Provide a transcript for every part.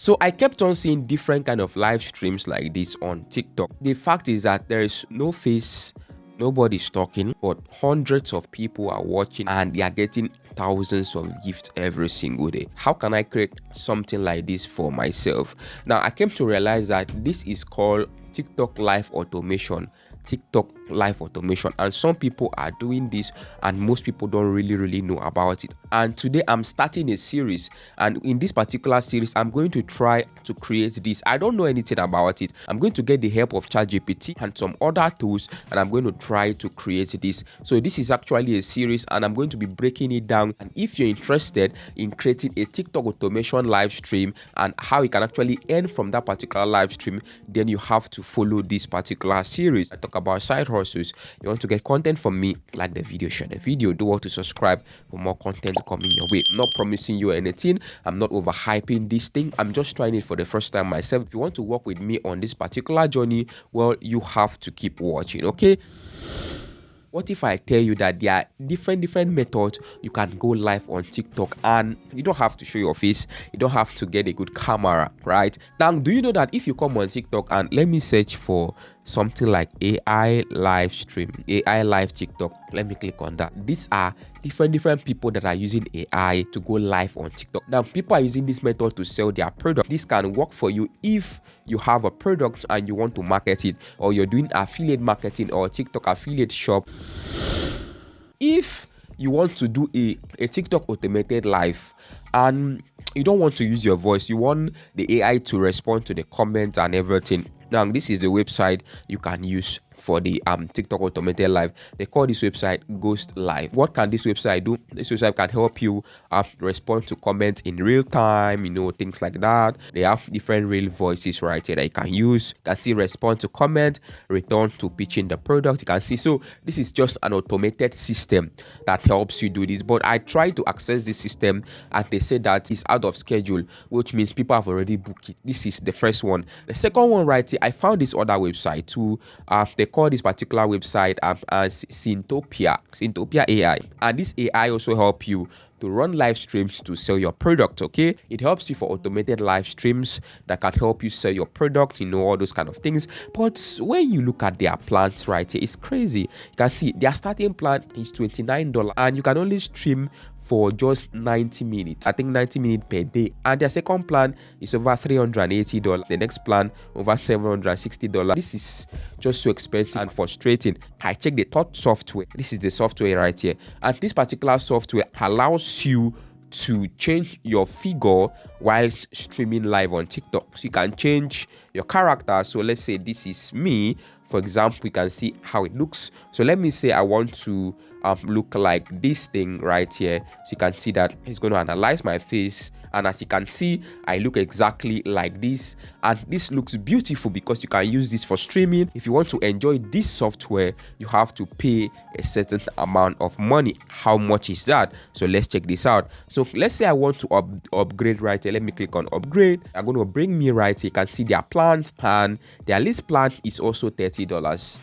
So I kept on seeing different kind of live streams like this on TikTok. The fact is that there is no face, nobody's talking, but hundreds of people are watching and they are getting thousands of gifts every single day. How can I create something like this for myself? Now I came to realize that this is called TikTok live automation. TikTok live automation, and some people are doing this and most people don't really know about it. And today I'm starting a series, and in this particular series I'm going to try to create this. I don't know anything about it. I'm going to get the help of ChatGPT and some other tools, and I'm going to try to create this. So this is actually a series and I'm going to be breaking it down. And if you're interested in creating a TikTok automation live stream and how you can actually earn from that particular live stream, then you have to follow this particular series. I talk about side hustles. You want to get content from me, like the video, share the video, do want to subscribe for more content coming your way. I'm not promising you anything. I'm not overhyping this thing. I'm just trying it for the first time myself. If you want to work with me on this particular journey, well, you have to keep watching, okay? What if I tell you that there are different methods you can go live on TikTok, and you don't have to show your face, you don't have to get a good camera, right? Now, do you know that if you come on TikTok and let me search for something like AI live stream, AI live TikTok, let me click on that. These are different people that are using AI to go live on TikTok. Now, people are using this method to sell their product. This can work for you if you have a product and you want to market it, or you're doing affiliate marketing or TikTok affiliate shop. If you want to do a TikTok automated live and you don't want to use your voice, you want the AI to respond to the comments and everything. Now, this is the website you can use for the TikTok automated live. They call this website Ghost Live. What can this website do? This website can help you respond to comments in real time, things like that. They have different real voices right here that you can use. You can see respond to comment, return to pitching the product. You can see, so this is just an automated system that helps you do this. But I tried to access this system and they said that it's out of schedule, which means people have already booked it. This is the first one. The second one right here, I found this other website too. They call this particular website as Syntopia AI, and this AI also help you to run live streams to sell your product. Okay, it helps you for automated live streams that can help you sell your product, all those kind of things. But when you look at their plans right here, it's crazy. You can see their starting plan is $29 and you can only stream for just 90 minutes. I think 90 minutes per day. And their second plan is over $380. The next plan over $760. This is just so expensive and frustrating. I checked the third software. This is the software right here. And this particular software allows you to change your figure while streaming live on TikTok. So you can change your character. So let's say this is me. For example, you can see how it looks. So let me say I want to look like this thing right here. So you can see that it's going to analyze my face, and as you can see, I look exactly like this, and this looks beautiful because you can use this for streaming. If you want to enjoy this software, you have to pay a certain amount of money. How much is that? So let's check this out. So let's say I want to upgrade right here. Let me click on upgrade. They're going to bring me right here. You can see their plans, and their list plan is also $30.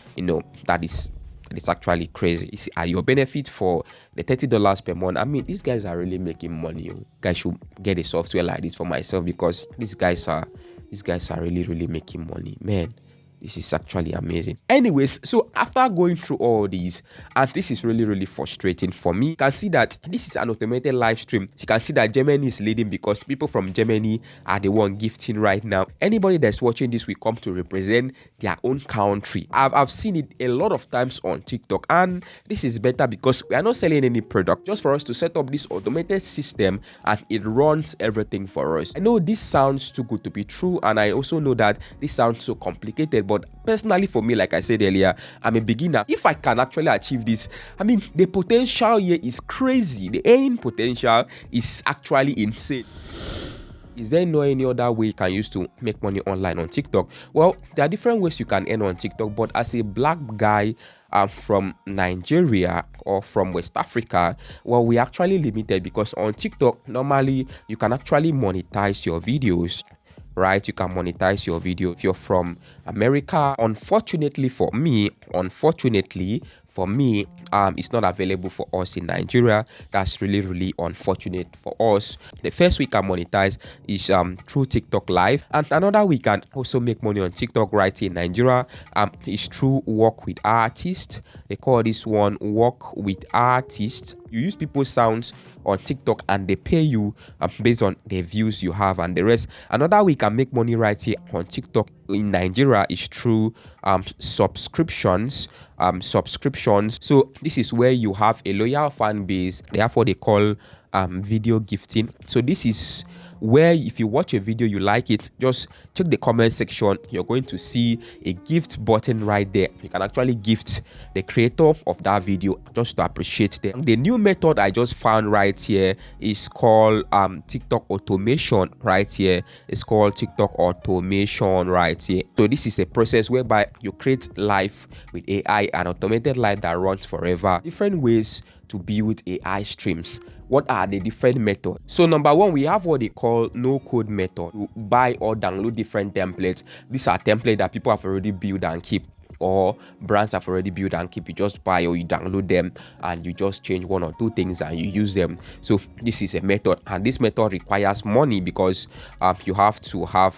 That is it's actually crazy. You see, are your benefit for the $30 per month? I mean, these guys are really making money. You guys should get a software like this for myself, because these guys are really making money, man. This is actually amazing. Anyways, so after going through all these, and this is really frustrating for me, you can see that this is an automated live stream. So you can see that Germany is leading because people from Germany are the one gifting right now. Anybody that's watching this will come to represent their own country. I've seen it a lot of times on TikTok, and this is better because we are not selling any product, just for us to set up this automated system and it runs everything for us. I know this sounds too good to be true, and I also know that this sounds so complicated, but personally for me, like I said earlier, I'm a beginner. If I can actually achieve this, I mean, the potential here is crazy. The earning potential is actually insane. Is there no any other way you can use to make money online on TikTok? Well, there are different ways you can earn on TikTok, but as a black guy from Nigeria or from West Africa, well, we're actually limited because on TikTok, normally you can actually monetize your videos. Right, you can monetize your video if you're from America. Unfortunately for me, it's not available for us in Nigeria. That's really unfortunate for us. The first we can monetize is through TikTok live, and another we can also make money on TikTok right here in Nigeria is through work with artists. They call this one work with artists. You use people's sounds on TikTok and they pay you based on the views you have and the rest. Another way you can make money right here on TikTok in Nigeria is through subscriptions. So this is where you have a loyal fan base. They have what they call video gifting. So this is where if you watch a video, you like it, just check the comment section. You're going to see a gift button right there. You can actually gift the creator of that video just to appreciate them. The new method I just found right here is called TikTok automation right here. It's called TikTok automation right here. So this is a process whereby you create live with AI, an automated live that runs forever. Different ways to build AI streams. What are the different methods? So number one, we have what they call no code method. You buy or download different templates. These are templates that people have already built and keep, or brands have already built and keep. You just buy or you download them and you just change one or two things and you use them. So this is a method, and this method requires money because you have to have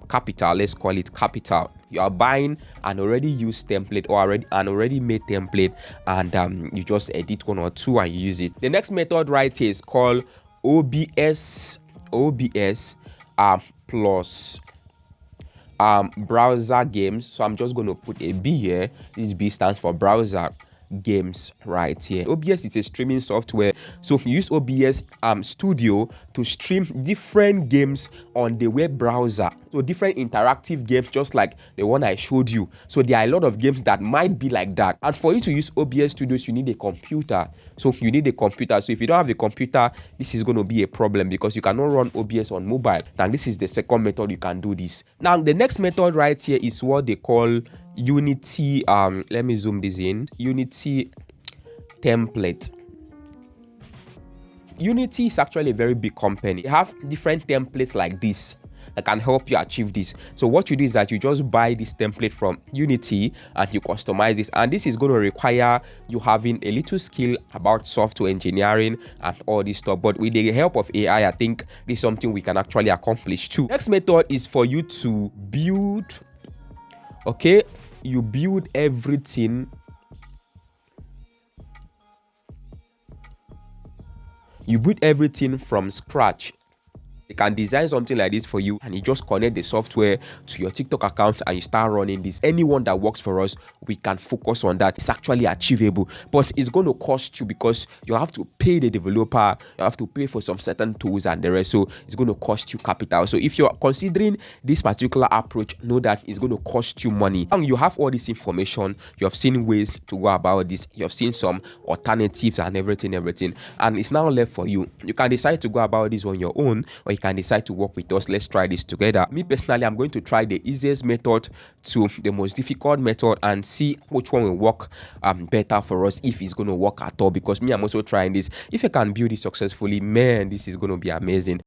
capital. Let's call it capital. You are buying an already used template or an already made template, and you just edit one or two and you use it. The next method right here is called OBS plus browser games. So I'm just going to put a B here. This B stands for browser games right here. OBS is a streaming software. So you use OBS Studio to stream different games on the web browser. So different interactive games, just like the one I showed you. So there are a lot of games that might be like that. And for you to use OBS Studios, you need a computer. So you need a computer. So if you don't have a computer, this is going to be a problem because you cannot run OBS on mobile. Now this is the second method you can do this. Now the next method right here is what they call Unity. Let me zoom this in. Unity template. Unity is actually a very big company. They have different templates like this that can help you achieve this. So what you do is that you just buy this template from Unity and you customize this, and this is going to require you having a little skill about software engineering and all this stuff. But with the help of AI, I think this is something we can actually accomplish too. Next method is for you to build. Okay, you build everything. You build everything from scratch. They can design something like this for you, and you just connect the software to your TikTok account and you start running this. Anyone that works for us, we can focus on that. It's actually achievable, but it's going to cost you because you have to pay the developer, you have to pay for some certain tools and the rest. So it's going to cost you capital. So if you're considering this particular approach, know that it's going to cost you money. And you have all this information, you have seen ways to go about this, you have seen some alternatives and everything, and it's now left for you. You can decide to go about this on your own, or you can decide to work with us. Let's try this together. Me personally, I'm going to try the easiest method to the most difficult method and see which one will work better for us, if it's going to work at all, because me, I'm also trying this. If I can build it successfully, man, this is going to be amazing.